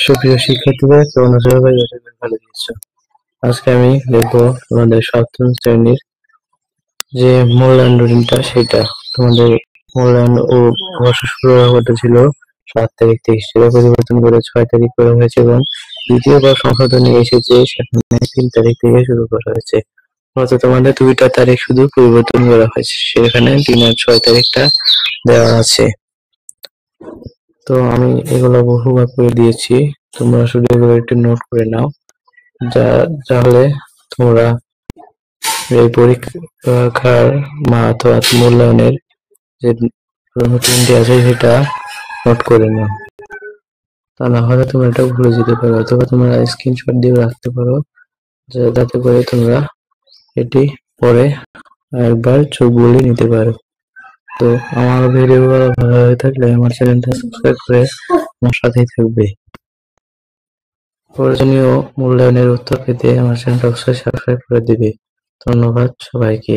সুপ্রিয় শিক্ষার্থীরা, তোমরা সবাই ভালো দিয়েছো। আজকে আমি দেখবো তোমাদের সপ্তম শ্রেণীর যে মূল্যায়ন রুটিনটা, সেটা তোমাদের মূল্যায়ন ও বর্ষ শুরু হওয়ার কথা ছিল 7 তারিখ থেকে, সেটা পরিবর্তন করে 6 তারিখ করা হয়েছে এবং দ্বিতীয়বার সংশোধনী এসেছে, সেখানে 3 তারিখ থেকে শুরু করা হয়েছে। অর্থাৎ তোমাদের 2টা তারিখ শুধু পরিবর্তন করা হয়েছে, সেখানে 3 আর 6 তারিখটা দেওয়া আছে। তো আমি এগুলো বহুবার করে দিয়েছি, তোমরা শুধু এগুলো একটু নোট করে নাও, তাহলে তোমরা এই পরীক্ষার অথবা মূল্যায়নের যে রুটিনটি আছে সেটা নোট করে নাও। তা না হলে তোমরা এটা ভুলে যেতে পারো, অথবা তোমরা স্ক্রিনশট দিয়ে রাখতে পারো, যাতে করে তোমরা এটি পরে একবার চোখ বুলিয়ে নিতে পারো। তো আমার ভিডিওগুলো ভালো হয়ে থাকলে আমার চ্যানেলটা সাবস্ক্রাইব করে আমার সাথেই থাকবে। প্রয়োজনীয় মূল্যায়নের উত্তর পেতে আমার চ্যানেলটা অবশ্যই সাবস্ক্রাইব করে দিবে। ধন্যবাদ সবাইকে।